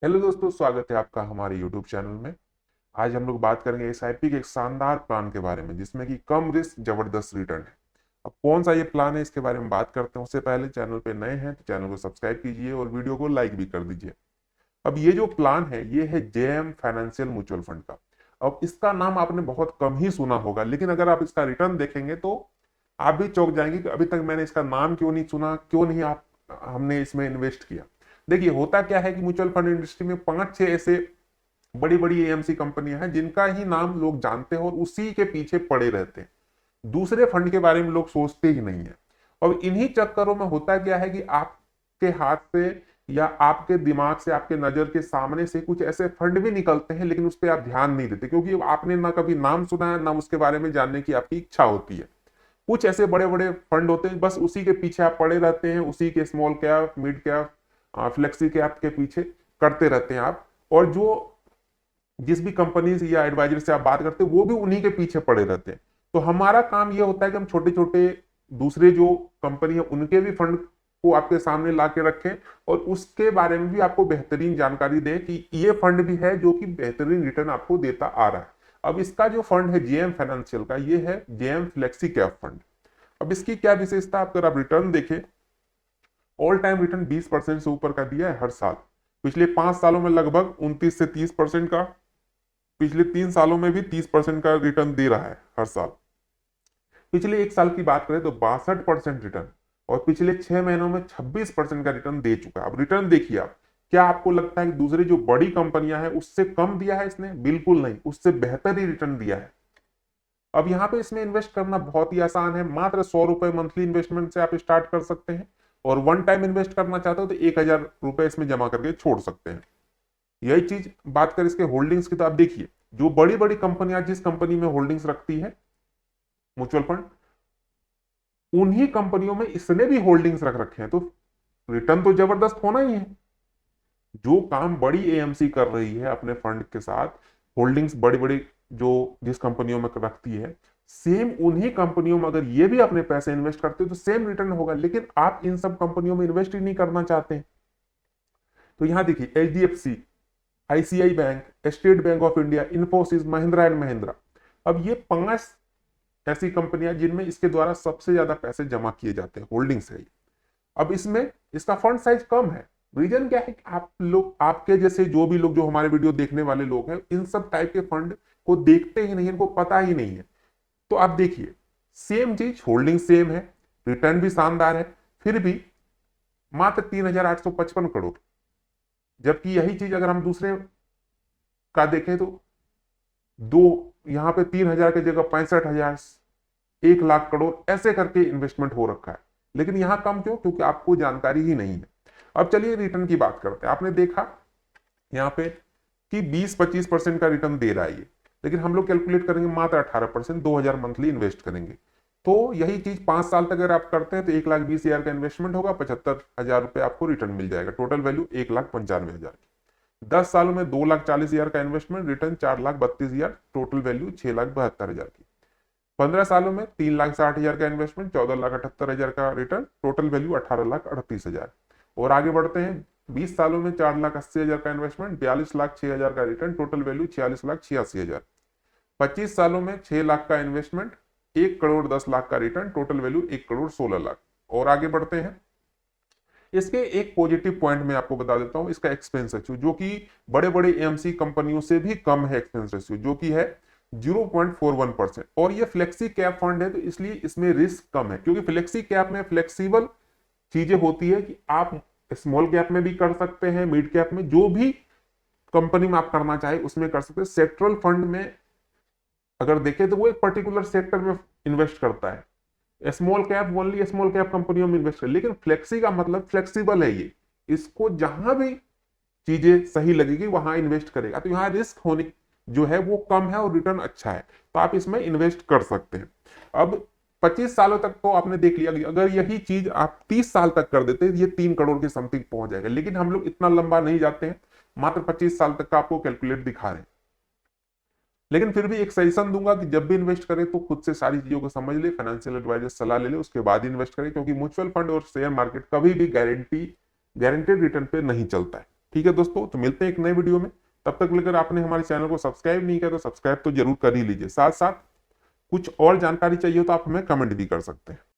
Hello दोस्तों, स्वागत है आपका हमारे YouTube चैनल में। आज हम लोग बात करेंगे एसआईपी के एक शानदार प्लान के बारे में जिसमें कि कम रिस्क जबरदस्त रिटर्न है। अब कौन सा ये प्लान है, इसके बारे में बात करते हैं। उससे पहले चैनल पे नए हैं तो चैनल को सब्सक्राइब कीजिए और वीडियो को लाइक भी कर दीजिए। अब ये जो प्लान है ये है जेएम फाइनेंशियल म्यूचुअल फंड का। अब इसका नाम आपने बहुत कम ही सुना होगा, लेकिन अगर आप इसका रिटर्न देखेंगे तो आप भी चौंक जाएंगे कि अभी तक मैंने इसका नाम क्यों नहीं सुना, क्यों नहीं आप हमने इसमें इन्वेस्ट किया। देखिए, होता क्या है कि म्यूचुअल फंड इंडस्ट्री में 5-6 ऐसे बड़ी बड़ी एएमसी कंपनियां हैं जिनका ही नाम लोग जानते हैं और उसी के पीछे पड़े रहते हैं। दूसरे फंड के बारे में लोग सोचते ही नहीं है। और इन्हीं चक्करों में होता क्या है कि आपके हाथ से या आपके दिमाग से, आपके नजर के सामने से कुछ ऐसे फंड भी निकलते हैं, लेकिन उस पर आप ध्यान नहीं देते क्योंकि आपने ना कभी नाम सुना है ना उसके बारे में जानने की आपकी इच्छा होती है। कुछ ऐसे बड़े बड़े फंड होते हैं, बस उसी के पीछे आप पड़े रहते हैं, उसी के small cap, mid cap, flexi cap के पीछे करते रहते हैं आप। और जो जिस भी कंपनी या एडवाइजर से आप बात करते हैं वो भी उन्हीं के पीछे पड़े रहते हैं। तो हमारा काम ये होता है कि हम छोटे छोटे दूसरे जो कंपनी है उनके भी फंड को आपके सामने ला के रखें और उसके बारे में भी आपको बेहतरीन जानकारी दें कि ये फंड भी है जो कि बेहतरीन रिटर्न आपको देता आ रहा है। अब इसका जो फंड है जेएम फाइनेंशियल का, ये है जेएम फ्लेक्सी कैप फंड। अब इसकी क्या विशेषता, अगर आप रिटर्न देखें, ऑल टाइम रिटर्न 20% से ऊपर का दिया है हर साल। पिछले 5 सालों में लगभग 29 से 30% का, पिछले 3 सालों में भी 30% का रिटर्न दे रहा है हर साल। पिछले 1 साल की बात करें तो 62% रिटर्न, और पिछले 6 महीनों में 26% का रिटर्न दे चुका है। अब रिटर्न देखिए आप, क्या आपको लगता है कि दूसरी जो बड़ी कंपनियां हैं उससे कम दिया है इसने? बिल्कुल नहीं, उससे बेहतर ही रिटर्न दिया है। अब यहाँ पे इसमें इन्वेस्ट करना बहुत ही आसान है। मात्र 100 रुपए मंथली इन्वेस्टमेंट से आप स्टार्ट कर सकते हैं, और वन टाइम इन्वेस्ट करना चाहते हो तो 1,000 रुपए इसमें जमा करके छोड़ सकते हैं। यही चीज बात करें इसके होल्डिंग्स की, तो आप देखिए जो बड़ी बड़ी कंपनियां जिस कंपनी में होल्डिंग्स रखती है म्यूचुअल फंड, उन्हीं कंपनियों में इसने भी होल्डिंग्स रख रखे हैं, तो रिटर्न तो जबरदस्त होना ही है। जो काम बड़ी एएमसी कर रही है अपने फंड के साथ, होल्डिंग्स बड़ी बड़ी जो जिस कंपनियों में रखती है, सेम उन्हीं कंपनियों में अगर ये भी अपने पैसे इन्वेस्ट करते हो तो सेम रिटर्न होगा। लेकिन आप इन सब कंपनियों में इन्वेस्ट ही नहीं करना चाहते हैं। तो यहां देखिए, HDFC, ICI bank, state bank of India, Infosys, Mahindra and Mahindra. अब ये 5 ऐसी कंपनियां जिनमें इसके द्वारा सबसे ज्यादा पैसे जमा किए जाते हैं, होल्डिंग्स है। अब इसमें इसका फंड साइज कम है। रीजन क्या है कि आप लोग, आपके जैसे जो भी लोग, जो हमारे वीडियो देखने वाले लोग हैं, इन सब टाइप के फंड को देखते ही नहीं, इनको पता ही नहीं है। तो आप देखिए, सेम चीज, होल्डिंग सेम है, रिटर्न भी शानदार है, फिर भी मात्र 3,855 करोड़। जबकि यही चीज अगर हम दूसरे का देखें तो दो, यहाँ पे 3,000 की जगह 65,000, 1,00,000 करोड़ ऐसे करके इन्वेस्टमेंट हो रखा है। लेकिन यहां कम क्यों? क्योंकि आपको जानकारी ही नहीं है। अब चलिए रिटर्न की बात करते हैं। आपने देखा यहाँ पे कि 20-25% का रिटर्न दे रहा है ये, लेकिन हम लोग कैलकुलेट करेंगे मात्र 18%, 2,000 मंथली इन्वेस्ट करेंगे। तो यही चीज 5 साल तक अगर आप करते हैं तो 1,20,000 का इन्वेस्टमेंट होगा, 75,000 रुपए आपको रिटर्न मिल जाएगा। टोटल वैल्यू 1,95,000 की। 10 सालों में 2,40,000 का इन्वेस्टमेंट, रिटर्न 4,32,000, टोटल वैल्यू 6,72,000 की। 15 सालों में 3,60,000 का इन्वेस्टमेंट, 14,78,000 का रिटर्न, टोटल वैल्यू 18,38,000। और आगे बढ़ते हैं, 20 सालों में 4,80,000 का इन्वेस्टमेंट, 42,06,000 का रिटर्न, टोटल वैल्यू 46,86,000। 25 सालों में 6 लाख का इन्वेस्टमेंट, 1,10,00,000 का रिटर्न, टोटल वैल्यू 1,16,00,000। और आगे बढ़ते हैं, इसके एक पॉजिटिव पॉइंट मैं आपको बता देता हूं, इसका एक्सपेंस रेशियो जो कि बड़े बड़े एमसी कंपनियों से भी कम है, एक्सपेंस रेशियो जो कि है 0.41%। और ये फ्लेक्सी कैप फंड है तो इसलिए इसमें रिस्क कम है, क्योंकि फ्लेक्सी कैप में फ्लेक्सिबल चीजें होती है कि आप स्मॉल कैप में भी कर सकते हैं, मिड कैप में, जो भी कंपनी में आप करना चाहे उसमें कर सकते हैं। सेक्टरल फंड में अगर देखें तो वो एक पर्टिकुलर सेक्टर में इन्वेस्ट करता है, small cap only small cap कंपनियों में इन्वेस्ट कर। लेकिन फ्लेक्सी का मतलब फ्लेक्सिबल है, ये इसको जहां भी चीजें सही लगेगी वहां इन्वेस्ट करेगा। तो यहाँ रिस्क होने जो है वो कम है और रिटर्न अच्छा है, तो आप इसमें इन्वेस्ट कर सकते हैं। अब 25 सालों तक तो आपने देख लिया कि अगर यही चीज आप 30 साल तक कर देते ये 3 करोड़ के समथिंग पहुंच जाएगा। लेकिन हम लोग इतना लंबा नहीं जाते हैं, मात्र 25 साल तक का आपको कैलकुलेट दिखा रहे हैं। लेकिन फिर भी एक सजेशन दूंगा कि जब भी इन्वेस्ट करें तो खुद से सारी चीजों को समझ ले, फाइनेंशियल एडवाइजर सलाह ले ले, उसके बाद इन्वेस्ट करें, क्योंकि म्यूचुअल फंड और शेयर मार्केट कभी भी गारंटेड रिटर्न पे नहीं चलता है। ठीक है दोस्तों, तो मिलते हैं एक नए वीडियो में। तब तक लेकर आपने हमारे चैनल को सब्सक्राइब नहीं किया तो सब्सक्राइब तो जरूर कर ही लीजिए। साथ साथ कुछ और जानकारी चाहिए हो तो आप हमें कमेंट भी कर सकते हैं।